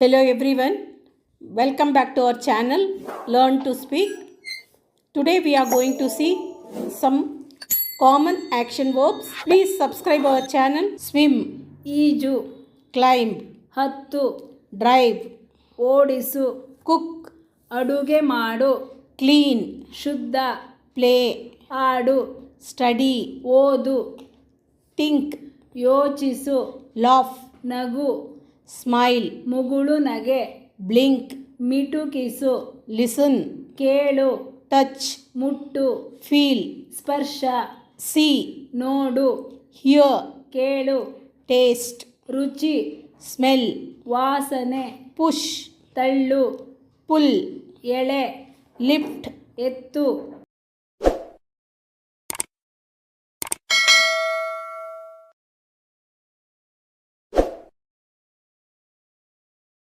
Hello everyone, welcome back to our channel Learn to Speak. Today we are going to see some common action verbs. Please subscribe our channel. Swim, ಈಜು, climb, ಹತ್ತು, drive, ಓಡಿಸು, cook, ಅಡುಗೆ ಮಾಡು, clean, ಶುದ್ಧ, play, ಆಡು, study, ಓದು, think, ಯೋಚಿಸು, laugh, ನಗು, smile, ಮುಗುಳು ನಗೆ, blink, ಮಿಟುಕಿಸು, listen, ಕೇಳು, touch, ಮುಟ್ಟು, feel, ಸ್ಪರ್ಶ, see, ನೋಡು, hear, ಕೇಳು, taste, ರುಚಿ, smell, ವಾಸನೆ, push, ತಳ್ಳು, pull, ಎಳೆ, lift, ಎತ್ತು,